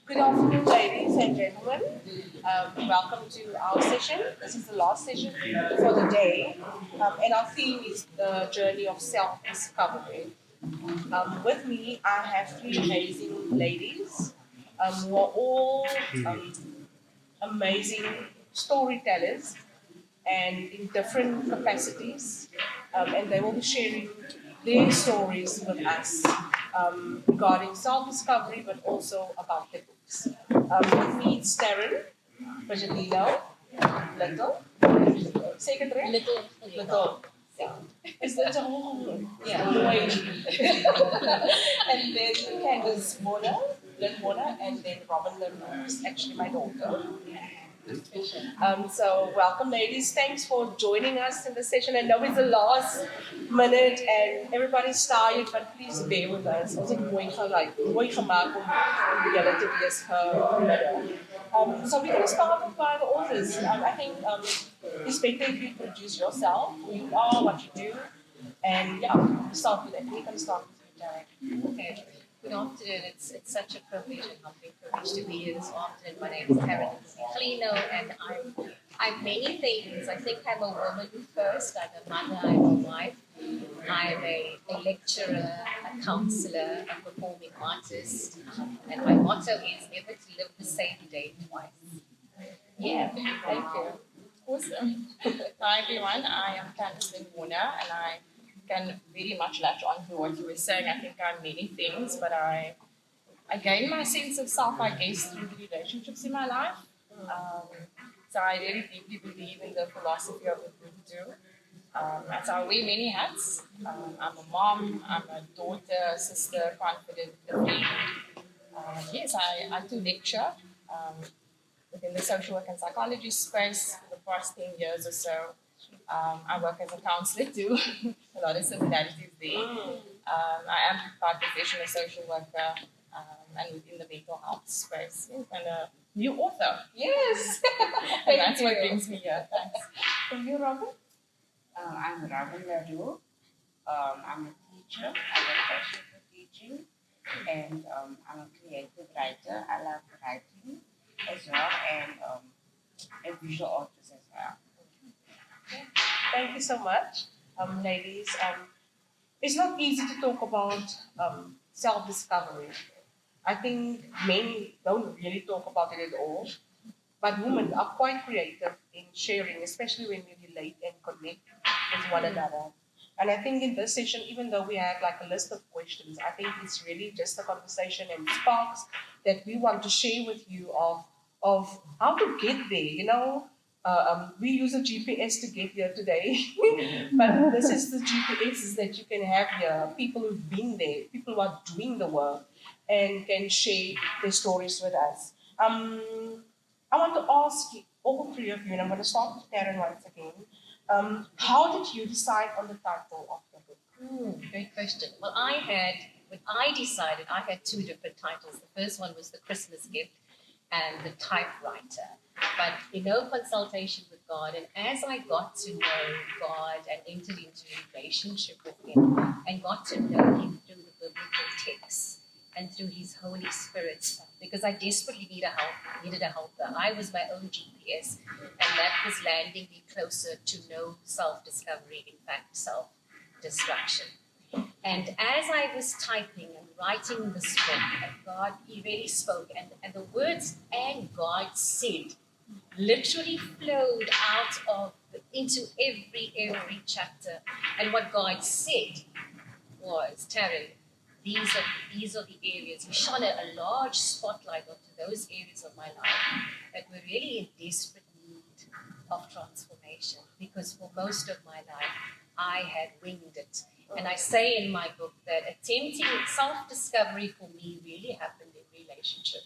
Good afternoon, ladies and gentlemen. Welcome to our session. This is the last session for the day, and our theme is the journey of self-discovery. With me, I have three amazing ladies who are all um, amazing storytellers and in different capacities, and they will be sharing their stories with us regarding self-discovery, but also about the books. With me, it's Taryn Little-Viglino, Little, Secretary, Little. Yeah. Is that a whole yeah, way. And then Candice Lynn, and then Robyn Le Roux is actually my daughter. So welcome, ladies. Thanks for joining us in the session. I know it's the last minute and everybody's tired, but please bear with us. Ons het mooi gemaak om julle te wees vanmiddag. So we're going to start off by the authors. I think it's better if you introduce yourself, who you are, what you do, and yeah, we'll start with it. We're going to start with you, Taryn. Okay. Good afternoon. It's such a privilege and humbling privilege to be here this afternoon. My name is Taryn Little-Viglino, and I'm many things. I think I'm a woman first. I'm a mother. I'm a wife. I'm a lecturer, a counselor, a performing artist, and my motto is never to live the same day twice. Yeah. Thank you. Awesome. Hi everyone, I am Candice Lynn, and I can very much latch on to what you were saying. I think I'm many things, but I gained my sense of self, I guess, through the relationships in my life. So I really deeply believe in the philosophy of the group too. And so I wear many hats. I'm a mom, I'm a daughter, a sister, confident, a friend. Yes, I do lecture within the social work and psychology space for the past 10 years or so. I work as a counselor too, a lot of similarities there. I am part professional social worker and within the mental health space. Yes, and a new author. Yes. And that's what brings me here. Thanks. And you, Robyn? I'm Robyn Le Roux. I'm a teacher. I have a passion for teaching, and I'm a creative writer. I love writing as well, and a visual artist as well. Thank you so much, ladies. It's not easy to talk about self-discovery. I think men don't really talk about it at all, but women are quite creative in sharing, especially when we relate and connect with one another. And I think in this session, even though we have like a list of questions, I think it's really just a conversation and sparks that we want to share with you of how to get there. We use a GPS to get here today, but this is the GPSs that you can have here. People who've been there, people who are doing the work, and can share their stories with us. I want to ask you, all three of you, and I'm going to start with Taryn once again. How did you decide on the title of the book? Great question. Well, when I decided, I had two different titles. The first one was The Christmas Gift and The Typewriter. But in no consultation with God, and as I got to know God and entered into a relationship with Him and got to know Him through the biblical texts and through His Holy Spirit, because I desperately needed a helper. I was my own GPS, and that was landing me closer to no self-discovery, in fact, self-destruction. And as I was typing and writing this book, and God, He really spoke, and the words "and God said" literally flowed into every chapter. And what God said was, Taryn, these are the areas. He shone a large spotlight onto those areas of my life that were really in desperate need of transformation. Because for most of my life, I had winged it. And I say in my book that attempting self-discovery for me really happened in relationship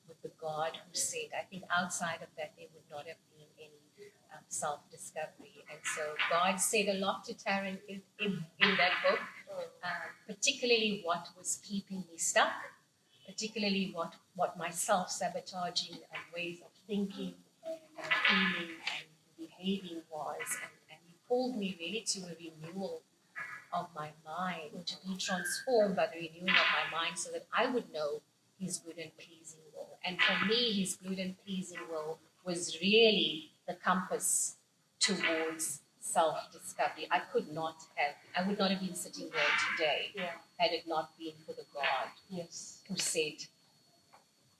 with the God who said. I think outside of that, there would not have been any self-discovery. And so God said a lot to Taryn in that book, particularly what was keeping me stuck, particularly what my self-sabotaging ways of thinking and feeling and behaving was. And He called me really to a renewal of my mind, to be transformed by the renewing of my mind so that I would know his good and pleasing will. And for me, his good and pleasing will was really the compass towards self-discovery. I would not have been sitting here today had it not been for the God who said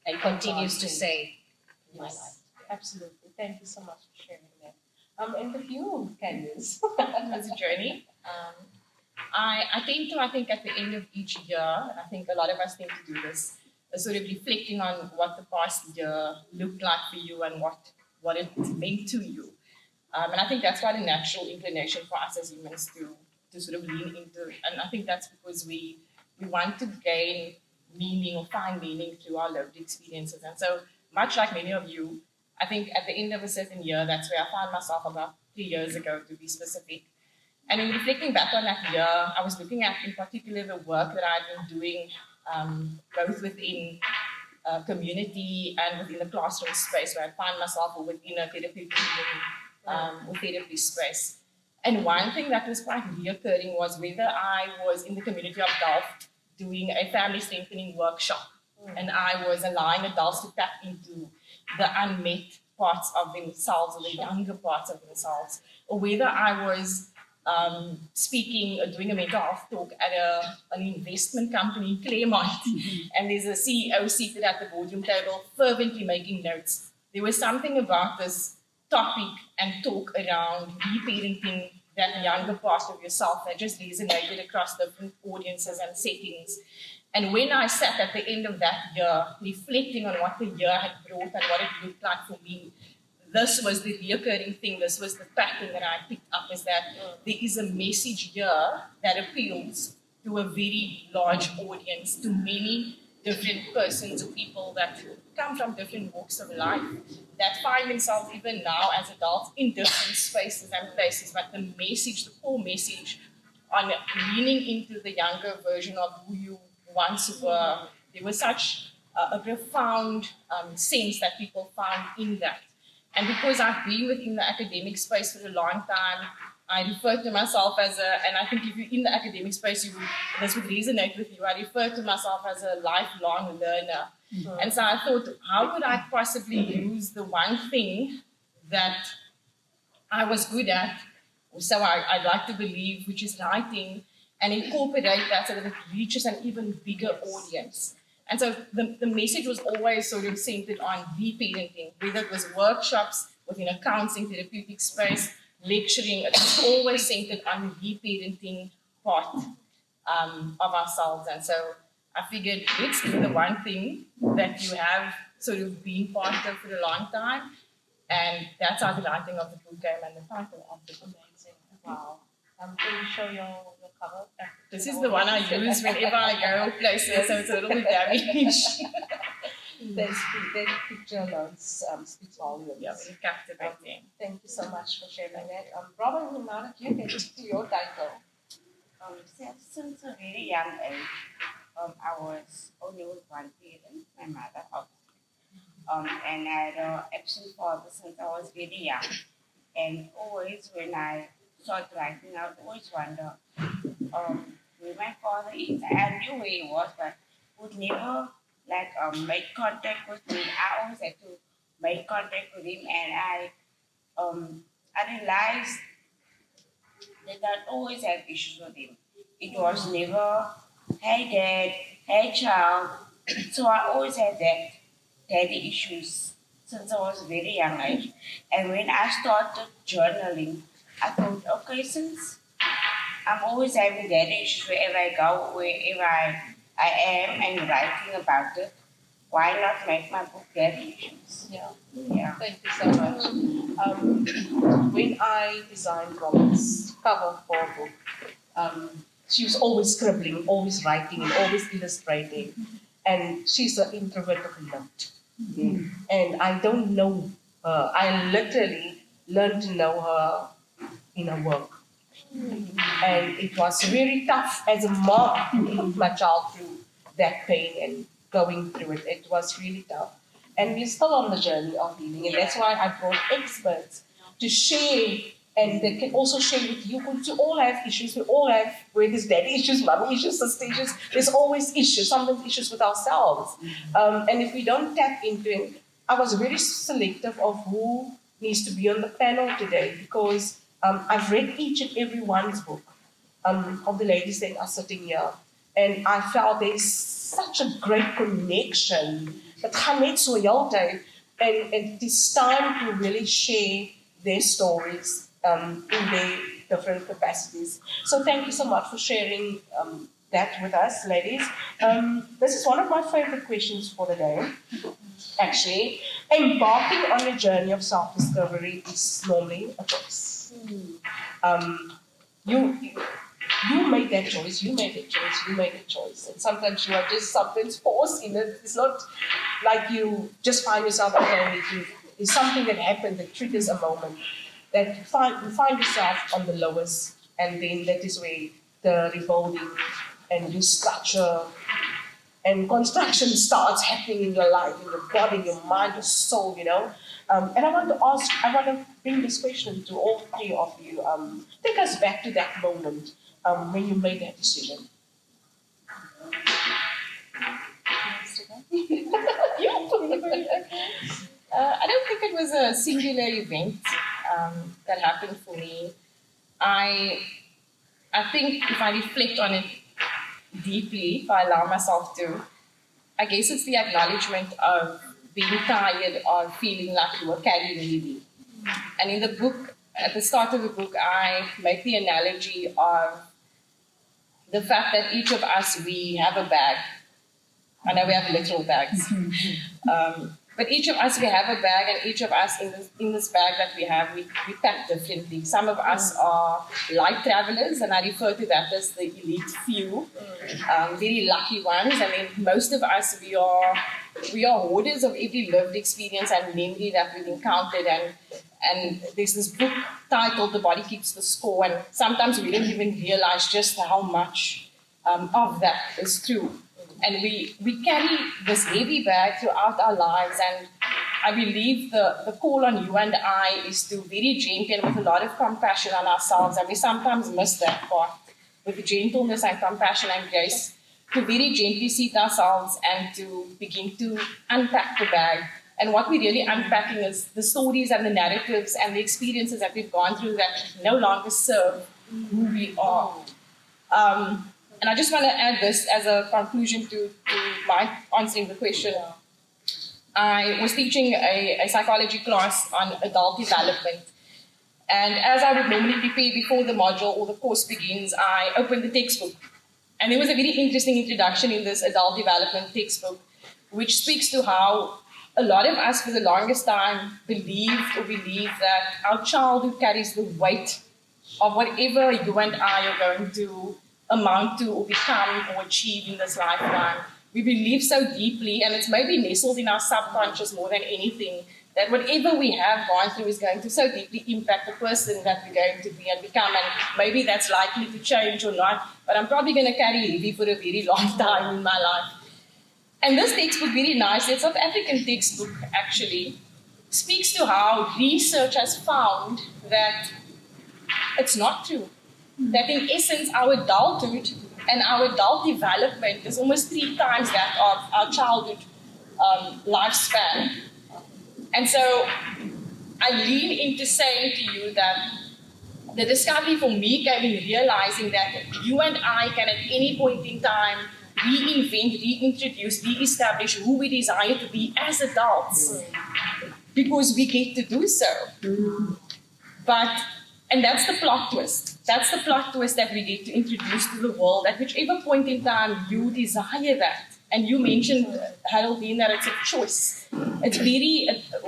and continues to say in my life. Absolutely. Thank you so much for sharing that. And with you, Candice. It was a journey. I think at the end of each year, and I think a lot of us need to do this, sort of reflecting on what the past year looked like for you and what it meant to you. And I think that's quite a natural inclination for us as humans to sort of lean into. And I think that's because we want to gain meaning or find meaning through our lived experiences. And so, much like many of you, I think at the end of a certain year, that's where I found myself about 3 years ago, to be specific. And in reflecting back on that year, I was looking at, in particular, the work that I'd been doing, both within community and within the classroom space, where I found myself within a therapy or therapy space. And one thing that was quite reoccurring was whether I was in the community of Delft doing a family strengthening workshop, and I was allowing adults to tap into the unmet parts of themselves, or the younger parts of themselves, or whether I was speaking or doing a mental health talk at an investment company in Claremont, and there's a CEO seated at the boardroom table fervently making notes. There was something about this topic and talk around reparenting that younger part of yourself that just resonated across different audiences and settings. And when I sat at the end of that year, reflecting on what the year had brought and what it looked like for me, this was the reoccurring thing, this was the pattern that I picked up, is that there is a message here that appeals to a very large audience, to many different persons or people that come from different walks of life, that find themselves even now as adults in different spaces and places, but the message, the core message on leaning into the younger version of who you once were, there was such a profound sense that people found in that. And because I've been within the academic space for a long time, I refer to myself as and I think if you're in the academic space, this would resonate with you. I refer to myself as a lifelong learner. Mm-hmm. And so I thought, how could I possibly use the one thing that I was good at, or so I'd like to believe, which is writing, and incorporate that so that it reaches an even bigger audience. And so the message was always sort of centered on reparenting, whether it was workshops within a counseling therapeutic space, lecturing, it was always centered on the reparenting part of ourselves. And so I figured, let's do the one thing that you have sort of been part of for a long time. And that's how the writing of the book came and the title of the book. Amazing. Wow. Can you show your cover? This is the one I use whenever I go places, so it's a little bit damaged. That picture alone speaks volumes. Yeah, very captivating. Thank you so much for sharing that. Robyn, now that you get to your title. Since a very young age, I was only with one parent, my mother, obviously. And I had an absent father since I was very young. And always when I started writing, I would always wonder where my father is. I knew where he was, but would never make contact with me. I always had to make contact with him, and I realized that I always had issues with him. It was never, hey dad, hey child. So I always had that daddy issues since I was very young age. And when I started journaling, I thought, okay, since I'm always having daddy issues wherever I go, wherever I am and writing about it, why not make my book daddy issues? Yeah. Thank you so much. When I designed Robyn's cover for a book, she was always scribbling, always writing, and always illustrating. And she's an introvert of note. Mm. And I don't know her. I literally learned to know her in her work. And it was really tough as a mom to put my child through that pain and going through it. It was really tough. And we're still on the journey of healing. And that's why I brought experts to share and they can also share with you, because we all have issues. We all have, whether it's daddy issues, mommy issues, sister issues, there's always issues, sometimes issues with ourselves. And if we don't tap into it, I was very selective of who needs to be on the panel today, because I've read each and every one's book of the ladies that are sitting here, and I felt there's such a great connection. That gaan net so heeltyd, and it is time to really share their stories in their different capacities. So thank you so much for sharing that with us, ladies. This is one of my favorite questions for the day. Actually, embarking on a journey of self-discovery is normally a choice. You made that choice, you made that choice, you made that choice. And sometimes you are just sometimes forced in it. It's not like you just find yourself alone. It's something that happened that triggers a moment that you find yourself on the lowest, and then that is where the rebuilding and restructure and construction starts happening in your life, in your body, your mind, your soul, you know. And I want to bring this question to all three of you. Take us back to that moment when you made that decision. I don't think it was a singular event that happened for me. I think if I reflect on it deeply, if I allow myself to, I guess it's the acknowledgement of being tired or feeling like you were carrying heavy. And in the book, at the start of the book, I make the analogy of the fact that each of us, we have a bag. I know we have literal bags. But each of us, we have a bag, and each of us in this bag that we have, we pack differently. Some of us are light travelers, and I refer to that as the elite few, very lucky ones. And then most of us, we are hoarders of every lived experience and memory that we've encountered. And there's this book titled "The Body Keeps the Score," and sometimes we don't even realize just how much of that is true. And we carry this heavy bag throughout our lives, and I believe the call on you and I is to very gently and with a lot of compassion on ourselves, and we sometimes miss that part, with gentleness and compassion and grace, to very gently seat ourselves and to begin to unpack the bag. And what we're really unpacking is the stories and the narratives and the experiences that we've gone through that no longer serve who we are. And I just want to add this as a conclusion to my answering the question. I was teaching a psychology class on adult development. And as I would normally prepare before the module or the course begins, I opened the textbook. And there was a very interesting introduction in this adult development textbook, which speaks to how a lot of us for the longest time believe that our childhood carries the weight of whatever you and I are going to amount to or become or achieve in this lifetime. We believe so deeply, and it's maybe nestled in our subconscious more than anything, that whatever we have gone through is going to so deeply impact the person that we're going to be and become, and maybe that's likely to change or not, but I'm probably going to carry heavy for a very long time in my life. And this textbook, very nicely, it's a South African textbook actually, speaks to how research has found that it's not true. That in essence, our adulthood and our adult development is almost 3 times that of our childhood lifespan. And so I lean into saying to you that the discovery for me came in realizing that you and I can at any point in time reinvent, reintroduce, reestablish who we desire to be as adults, because we get to do so. And that's the plot twist. That's the plot twist that we get to introduce to the world. At whichever point in time you desire that. And you mentioned, Haroldene, that it's a choice. It's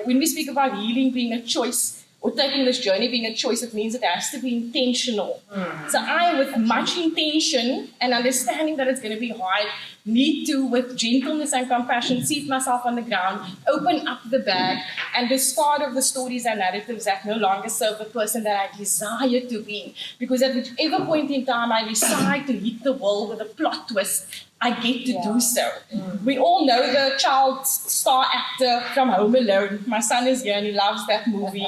when we speak about healing being a choice, or taking this journey being a choice, it means it has to be intentional. So I, with much intention and understanding that it's going to be hard, need to, with gentleness and compassion, seat myself on the ground, open up the bag, and discard of the stories and narratives that no longer serve the person that I desire to be. Because at whichever point in time I decide to hit the world with a plot twist, I get to do so. We all know the child star actor from Home Alone. My son is here and he loves that movie.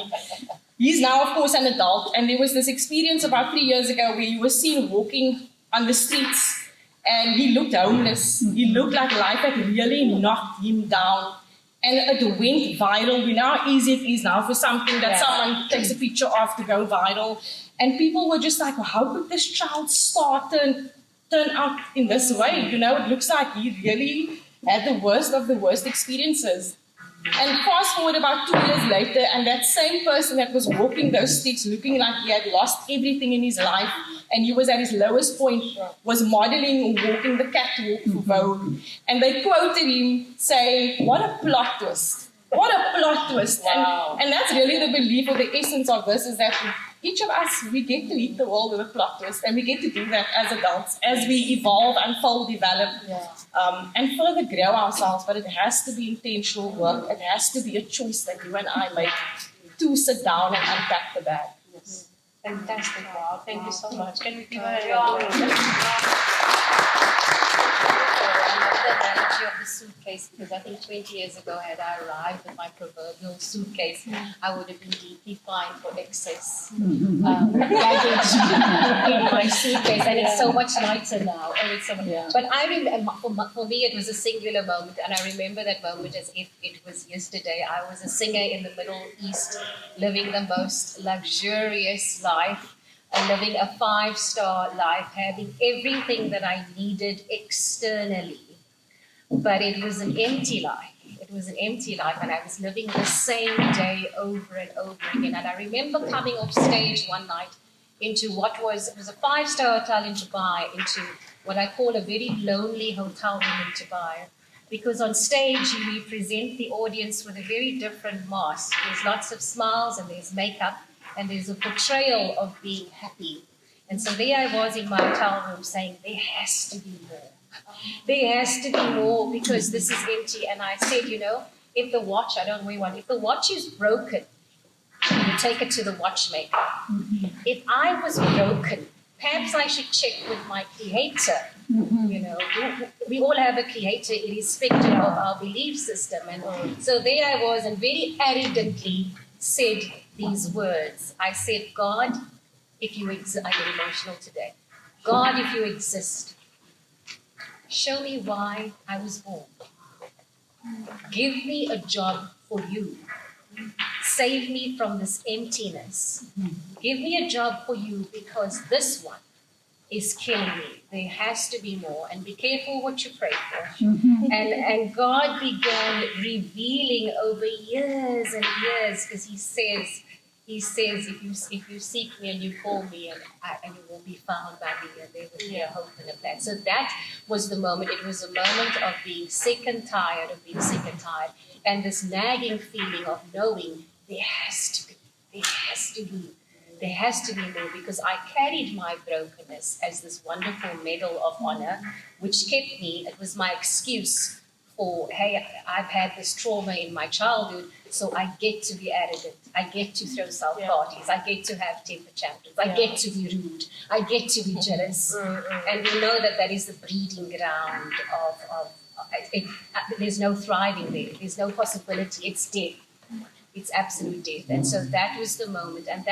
He's now, of course, an adult, and there was this experience about 3 years ago where he was seen walking on the streets, and he looked homeless. He looked like life had really knocked him down, and it went viral. We know how easy it is now for something that someone takes a picture of to go viral, and people were just like, well, how could this child turn out in this way? You know, it looks like he really had the worst of the worst experiences. And fast forward about 2 years later, and that same person that was walking those streets looking like he had lost everything in his life and he was at his lowest point, was modeling or walking the catwalk for Vogue. And they quoted him saying, what a plot twist. What a plot twist. Wow. And that's really the belief or the essence of this, is that each of us, we get to hit the world with a plot twist, and we get to do that as adults, as we evolve, unfold, develop, and further grow ourselves. But it has to be intentional work. It has to be a choice that you and I make to sit down and unpack the bag. Yes. Fantastic. Wow. Thank you so much. Can we give her a round of applause? I love the analogy of the suitcase, because I think 20 years ago, had I arrived with my proverbial suitcase, I would have been deeply fined for excess baggage in my suitcase, and it's so much lighter now. And it's so much, But I remember, for me, it was a singular moment, and I remember that moment as if it was yesterday. I was a singer in the Middle East, living the most luxurious life. Living a 5-star life, having everything that I needed externally. But it was an empty life. It was an empty life, and I was living the same day over and over again. And I remember coming off stage one night into it was a 5-star hotel in Dubai, into what I call a very lonely hotel room in Dubai. Because on stage, you represent the audience with a very different mask. There's lots of smiles and there's makeup, and there's a portrayal of being happy. And so there I was in my hotel room saying, there has to be more. There has to be more, because this is empty. And I said, if the watch, I don't wear one, if the watch is broken, you take it to the watchmaker. If I was broken, perhaps I should check with my creator. We all have a creator irrespective of our belief system. And so there I was, and very arrogantly said these words. I said, God, if you exist, I get emotional today. God, if you exist, show me why I was born. Give me a job for you. Save me from this emptiness. Give me a job for you, because this one is killing me. There has to be more. And be careful what you pray for. And God began revealing over years and years, because He says, if you seek me and you call me, and you will be found by me, and there will be a hope and a plan. So that was the moment. It was a moment of being sick and tired, and this nagging feeling of knowing there has to be more, because I carried my brokenness as this wonderful medal of honor, which kept me. It was my excuse for, hey, I've had this trauma in my childhood, so I get to be arrogant. I get to throw self parties. I get to have temper tantrums. I get to be rude. I get to be jealous. And we know that is the breeding ground of there's no thriving there. There's no possibility. It's death. It's absolute death. And so that was the moment. And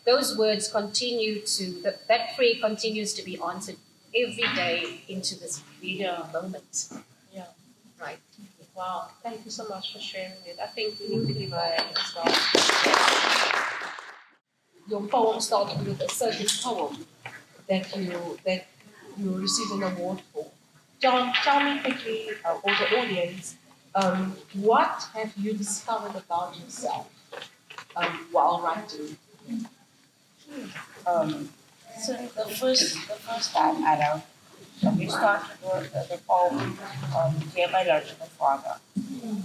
those words continue that prayer continues to be answered every day into this moment. Yeah. Right. Wow. Thank you so much for sharing it. I think we need to give her a hand as well. Your poem started with a certain poem that you received an award for. John, tell me quickly, or the audience, what have you discovered about yourself while writing? So the first time I wrote, we started with the poem Dear Biological Father.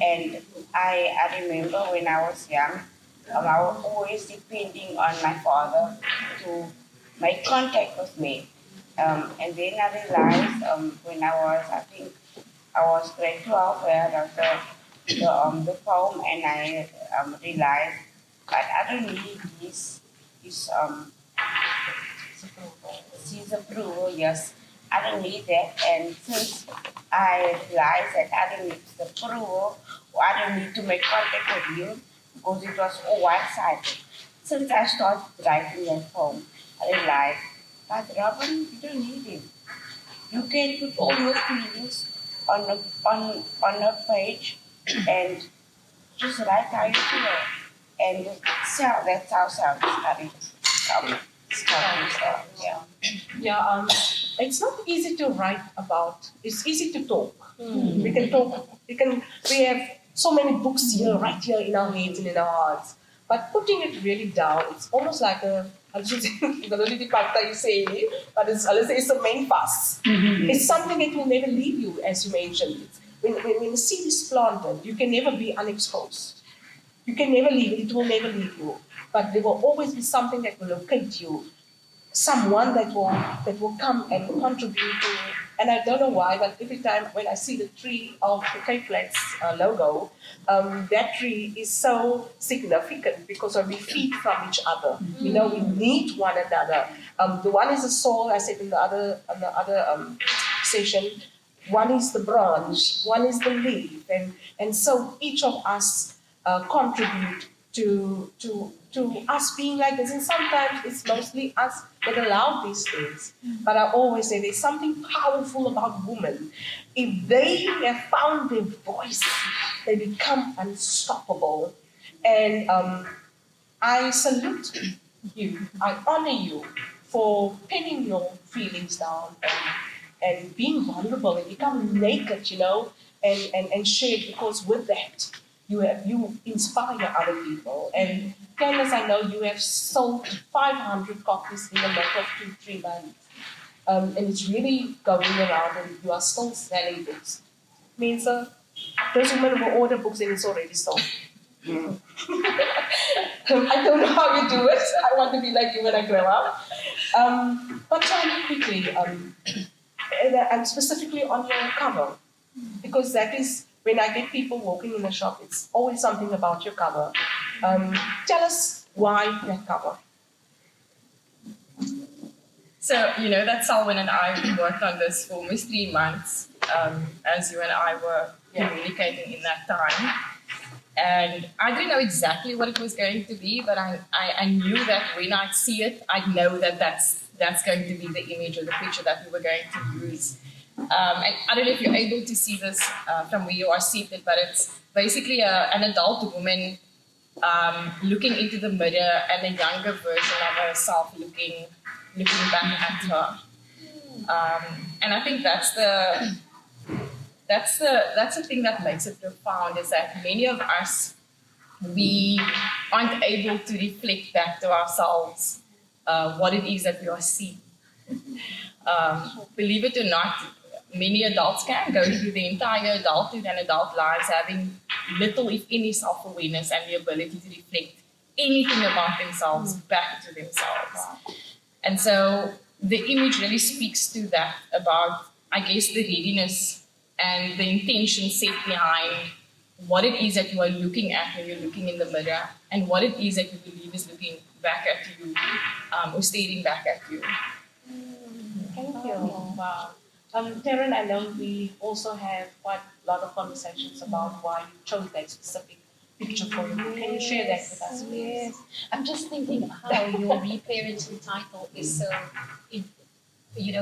And I remember when I was young, I was always depending on my father to make contact with me. And then I realized when I was grade 12, where I wrote the poem, and I realized that I don't need his approval, yes. I don't need that. And since I realized that I don't need the approval, or I don't need to make contact with him, because it was all one-sided, Since I started writing at home, I realized, but Robyn, you don't need him. You can put all your feelings on a page and just write how you feel. And that's how sound started. Yeah. Yeah, it's not easy to write about. It's easy to talk. We can talk. We have so many books here, right here in our heads and in our hearts. But putting it really down, it's almost like I should say, you say, but it's a main fuss. It's something that will never leave you, as you mentioned. When the seed is planted, you can never be unexposed. You can never leave it. It will never leave you. But there will always be something that will locate you, someone that will come and contribute to. And I don't know why, but every time when I see the tree of the Cape Flats logo, that tree is so significant because we feed from each other. You know, we need one another. The one is the soul, I said in the other session. One is the branch, one is the leaf, and so each of us contribute to us being like this. And sometimes it's mostly us that allow these things. But I always say there's something powerful about women. If they have found their voice, they become unstoppable. And I salute you. I honor you for penning your feelings down and being vulnerable and becoming naked, you know, and share it, because with that, you inspire other people. And Candice, I know you have sold 500 copies in a matter of 2-3 months. And it's really going around and you are still selling books. Means those women will order books and it's already sold. I don't know how you do it. I want to be like you when I grow up. But tell me quickly, and specifically on your cover, because that is, when I get people walking in the shop, it's always something about your cover. Tell us why that cover. So, you know that Selwyn and I worked on this for almost 3 months, as you and I were communicating in that time. And I didn't know exactly what it was going to be, but I knew that when I see it, I know that that's going to be the image or the picture that we were going to use. And I don't know if you're able to see this from where you are seated, but it's basically an adult woman looking into the mirror and a younger version of herself looking back at her. And I think that's the thing that makes it profound, is that many of us, we aren't able to reflect back to ourselves what it is that we are seeing. Believe it or not, many adults can go through the entire adulthood and adult lives having little, if any, self-awareness and the ability to reflect anything about themselves back to themselves. And so the image really speaks to that, about, I guess, the readiness and the intention set behind what it is that you are looking at when you're looking in the mirror, and what it is that you believe is looking back at you, or staring back at you. Thank you. Wow. Taryn, I know we also have quite a lot of conversations about why you chose that specific picture for you. Can you share that with us, please? Yes. I'm just thinking how your Reparenting title is so,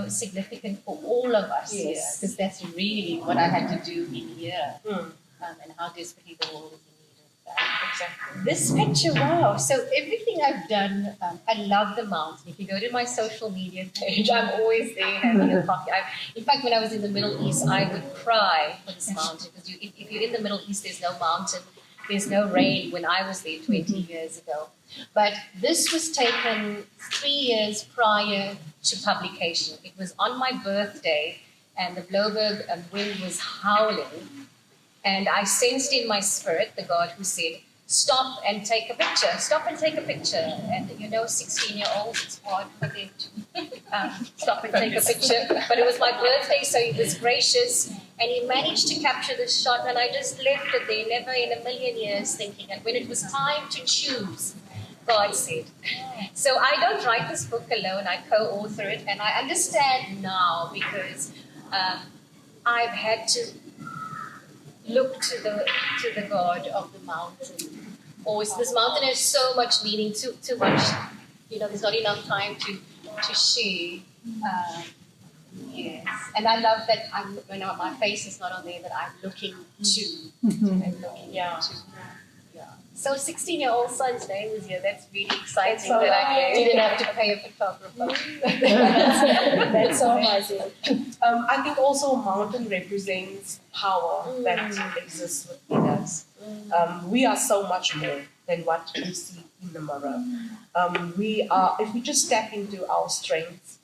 significant for all of us. Yes. Because that's really what I had to do in here. And how desperately the world is in need of that. Exactly. This picture, wow. So everything I've done, I love the mountain. If you go to my social media page, I'm always there having a coffee. In fact, when I was in the Middle East, I would cry for this mountain. Because if you're in the Middle East, there's no mountain, there's no rain. When I was there 20 years ago. But this was taken 3 years prior to publication. It was on my birthday, and the Bloberg wind was howling. And I sensed in my spirit the God who said, stop and take a picture. Stop and take a picture. And 16-year-olds, it's hard for them to stop and take a picture. But it was my birthday, so he was gracious. And he managed to capture this shot. And I just left it there, never in a million years thinking. And when it was time to choose, God said. So I don't write this book alone. I co-author it. And I understand now, because I've had to look to the God of the mountain Always, this mountain has so much meaning, too much. There's not enough time to share. Yes, and I love that my face is not on there, that I'm looking to. Yeah. Yeah. So 16-year-old son's name is here. That's really exciting. That's so that I nice. didn't have to pay a photographer. That's so amazing. I think also mountain represents power that exists within us. We are so much more than what we see in the mirror. We are, if we just step into our strengths,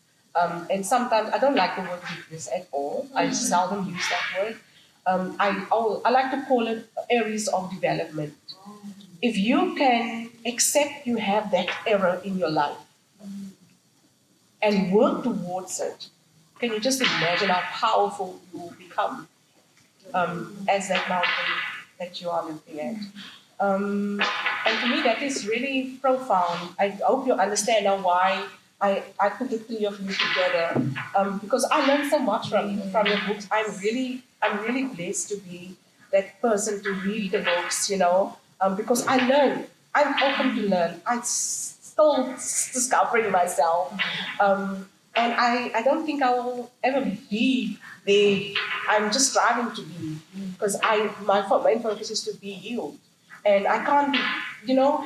and sometimes I don't like the word weakness at all. I seldom use that word. I like to call it areas of development. If you can accept you have that error in your life and work towards it, can you just imagine how powerful you will become as that mountain that you are looking at? And for me, that is really profound. I hope you understand now why I put the three of you together, because I learned so much from your books. I'm really blessed to be that person to read the books, because I learn. I'm open to learn. I'm still discovering myself, and I don't think I will ever be there. I'm just striving to be, because my main focus is to be healed, and I can't be.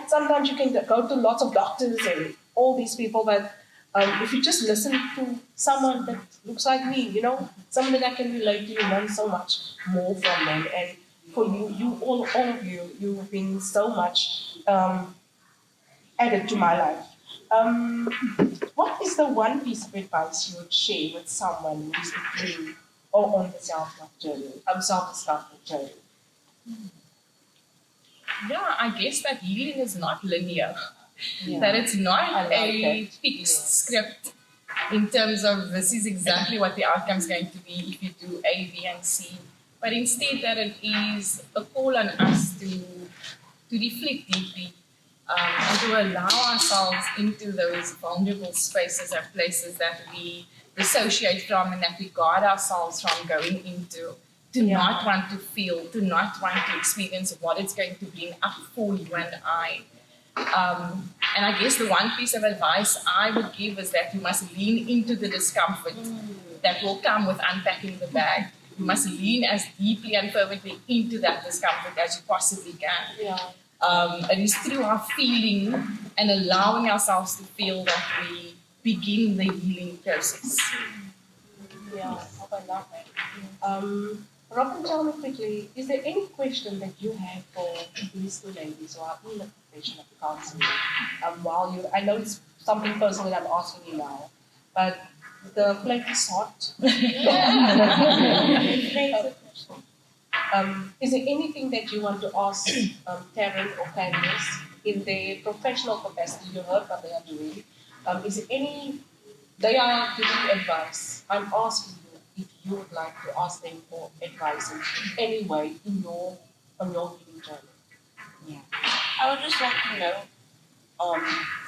Sometimes you can go to lots of doctors and all these people, but if you just listen to someone that looks like me, someone that I can relate to, you learn so much more from them. And for you all of you, you've been so much added to my life. What is the one piece of advice you would share with someone who's beginning or on the self-discovery journey? Yeah, I guess that healing is not linear. Yeah. That it's not a that. fixed script in terms of this is exactly what the outcome is going to be if you do A, B, and C. But instead that it is a call on us to reflect deeply and to allow ourselves into those vulnerable spaces and places that we dissociate from and that we guard ourselves from going into. To not want to feel, to not want to experience what it's going to bring up for you and I. And I guess the one piece of advice I would give is that you must lean into the discomfort that will come with unpacking the bag. You must lean as deeply and fervently into that discomfort as you possibly can. Yeah. It is through our feeling and allowing ourselves to feel that we begin the healing process. Yeah, I love that. Robyn, tell me quickly, is there any question that you have for these two ladies who are in the profession of counseling? I know it's something personal that I'm asking you now, but the plate is hot. Is there anything that you want to ask Taryn or Candice in their professional capacity? You heard what they are doing. Is there they are giving advice. I'm asking you if you would like to ask them for advice in any way on your healing journey. Yeah. I would just like to know,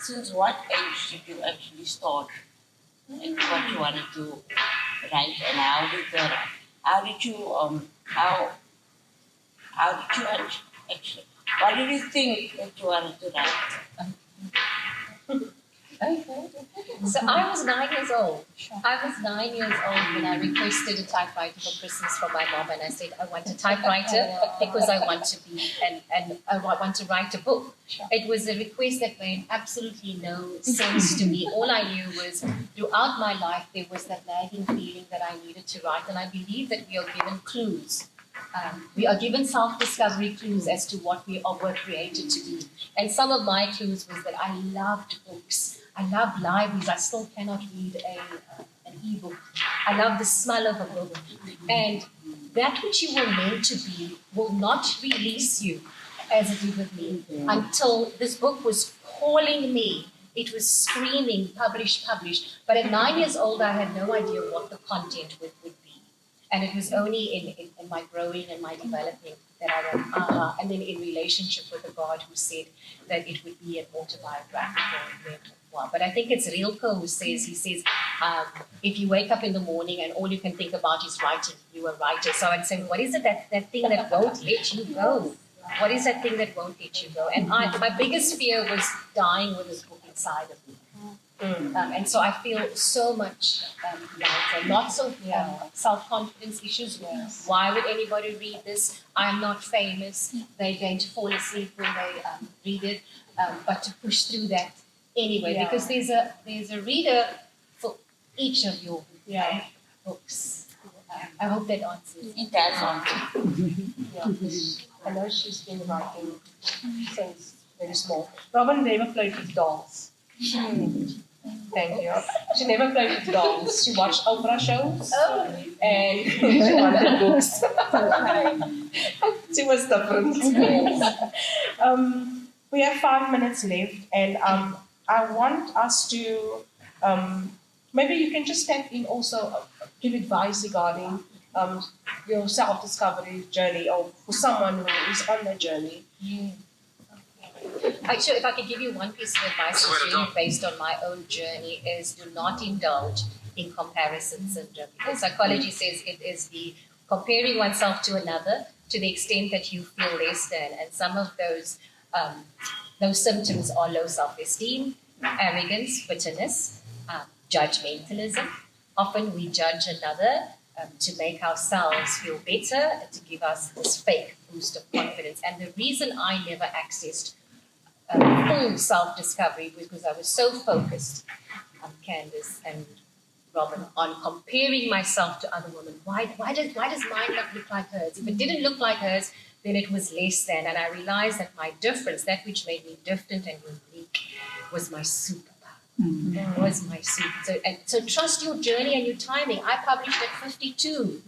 since what age did you actually start and what you wanted to write, and how did you actually, what did you think that you wanted to write? Okay. So I was 9 years old. I was 9 years old when I requested a typewriter for Christmas from my mom, and I said I want a typewriter because I want to be and I want to write a book. It was a request that made absolutely no sense to me. All I knew was throughout my life there was that nagging feeling that I needed to write, and I believe that we are given clues. We are given self-discovery clues as to what we were created to be. And some of my clues was that I loved books. I love libraries. I still cannot read an e-book. I love the smell of a book. And that which you were meant to be will not release you, as it did with me, until this book was calling me. It was screaming, publish, publish. But at 9 years old, I had no idea what the content would be. And it was only in my growing and my developing that I went, and then in relationship with a God who said that it would be an autobiographical memoir. But I think it's Rilke who says, if you wake up in the morning and all you can think about is writing, you are a writer. So I'd say, what is it that thing that won't let you go? What is that thing that won't let you go? And my biggest fear was dying with this book inside of me. And so I feel so much lighter, lots of self-confidence issues. Yes. Why would anybody read this? I'm not famous. They're going to fall asleep when they read it. But to push through that anyway, because there's a reader for each of your books. I hope that answers. It does answer. I know she's been writing since very small. Robyn never played with dolls. Thank you. She never played with dolls. She watched opera shows and she wanted books. She was different. We have 5 minutes left, and I want us to maybe you can just step in also, give advice regarding your self-discovery journey, or for someone who is on the journey. Actually, if I could give you one piece of advice that's really based on my own journey, is do not indulge in comparison syndrome. Because psychology says it is the comparing oneself to another to the extent that you feel less than. And some of those symptoms are low self-esteem, arrogance, bitterness, judgmentalism. Often we judge another to make ourselves feel better, to give us this fake boost of confidence. And the reason I never accessed full self-discovery was because I was so focused on Candice and Robyn, on comparing myself to other women. Why does mine not look like hers? If it didn't look like hers, then it was less than. And I realized that my difference, that which made me different and unique, was my superpower. Was my super. So trust your journey and your timing. I published at 52.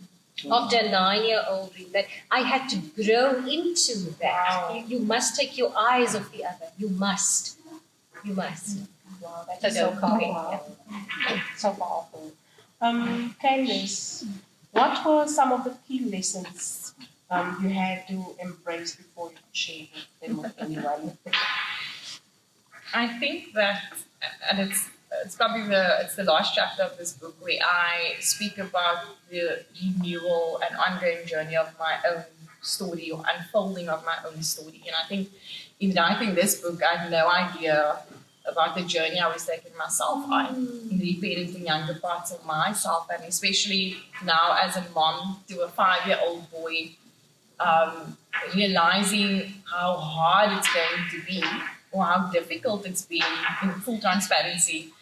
After a 9-year-old dream, that I had to grow into that. Wow. You must take your eyes off the other. You must. Wow, So that's so don't compare. powerful. So powerful. Candice, what were some of the key lessons you had to embrace before you could share them with anyone? I think that, and it's probably the last chapter of this book where I speak about the renewal and ongoing journey of my own story, or unfolding of my own story. And I think in writing this book, I had no idea about the journey I was taking myself on in reparenting younger parts of myself, and especially now as a mom to a 5-year-old boy, realizing how hard it's going to be, or how difficult it's been, in full transparency,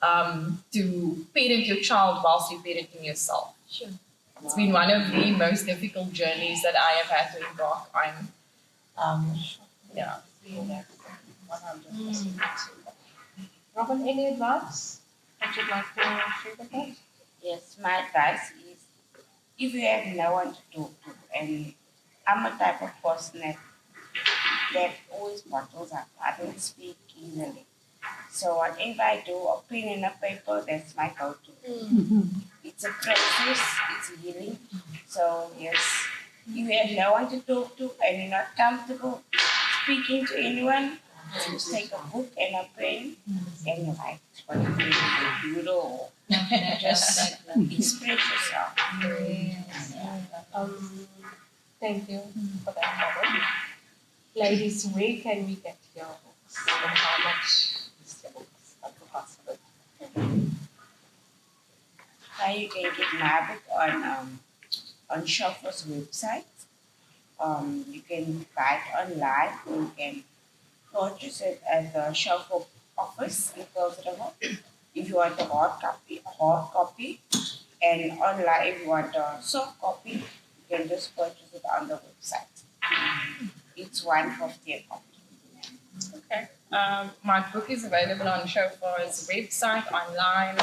to parent your child whilst you're parenting yourself. Sure. It's been one of the most difficult journeys that I have had to embark on. Yeah. 100%. Robyn, any advice that you'd like to share with us? Yes, my advice is, if you have no one to talk to, and I'm a type of person that always bottles up. I don't speak easily. So whatever I do, a pen and a paper, that's my go-to. It's a process, it's healing. So yes, if you have no one to talk to and you're not comfortable speaking to anyone, just take a book and a pen and you write whatever you do, or just express yourself. Thank you for that, Robyn. Ladies, where can we get your books, and how much is your books at the hospital? Now you can get my book on Shuffle's website. You can buy it online, or you can purchase it at the Shuffle office in Pilsriver. If you want a hard copy, and online if you want a soft copy, you can just purchase it on the website. It's $150 a copy. Okay. My book is available on Chauffeur's website, online.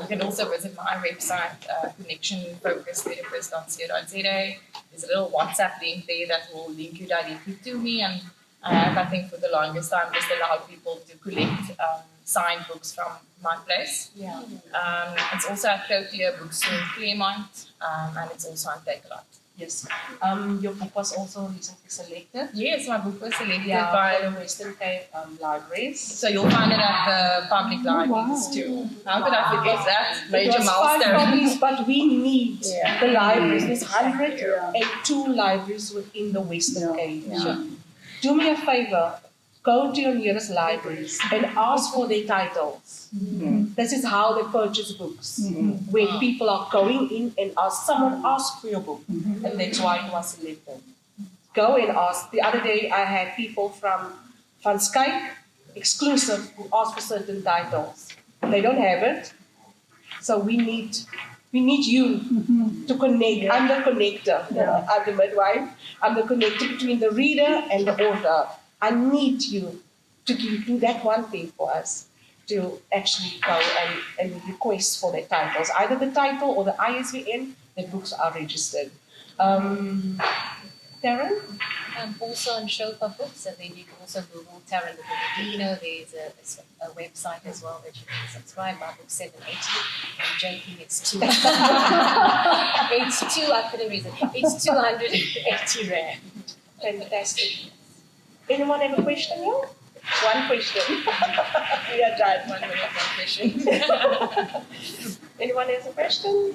You can also visit my website, connectionfocustherapist.co.za. There's a little WhatsApp link there that will link you directly to me. And I have, I think, for the longest time, just allowed people to collect signed books from my place. Yeah. It's also at Protea Bookstore in Claremont, and it's also on Takealot. Yes. Your book was also recently selected. Yes, my book was selected Yeah, by for the Western Cape libraries. So you'll find it at the public libraries too. How could I forget that? It Major was 5 milestone. copies, but we need Yeah. the libraries. There's 102 libraries within the Western Cape. Yeah. Do me a favor, go to your nearest libraries and ask for their titles. This is how they purchase books. When people are going in and someone asks for your book, and that's why it was selected. Go and ask. The other day I had people from Van Skype, exclusive, who asked for certain titles. They don't have it, so we need you to connect. I'm the connector. I'm the midwife. I'm the connector between the reader and the author. I need you to do that one thing for us, to actually go and request for their titles. Either the title or the ISBN, the books are registered. Taryn? Also on Shopa Books, and then you can also Google Taryn Little-Viglino. There's a website as well that you can subscribe. My book 780. I'm joking, it's 2. It's 2. I couldn't reason. It's 280 rand. Fantastic. Anyone have a question here? One question. We are done. 1 minute, one question. Anyone has a question?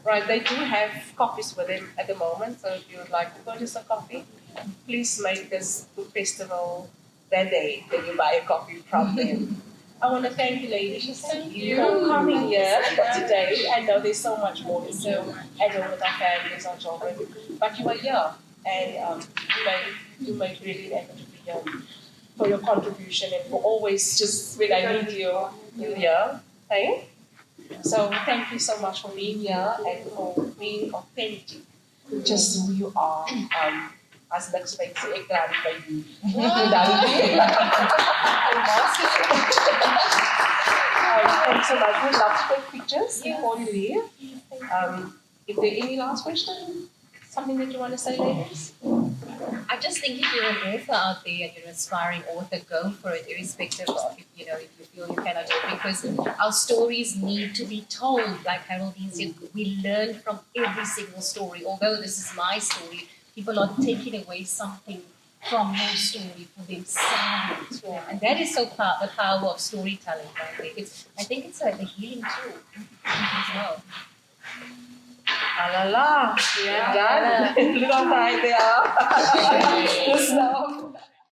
Right, they do have copies with them at the moment, so if you would like to purchase a copy, please make this book festival that day that you buy a copy from them. I want to thank you, ladies, for coming here today. I know there's so much more to do, and all with our families, our children, but you are here, and you made really an effort to be here for your contribution and for always just when I need you, you're here. Hey? So thank you so much for being here and for being authentic, just who you are. As niks by si ek grabe by you. Thanks so much. We'd love to take pictures before you leave. If there are any last questions, something that you want to say, ladies? I just think if you're an author out there and you're an aspiring author, go for it, irrespective of if you feel you cannot do it, because our stories need to be told. Like Haroldene said, we learn from every single story. Although this is my story, people are taking away something from your story for themselves. And that is the power of storytelling, frankly. I think it's a healing tool as well. Ah la la, we are done. Look how tired they are.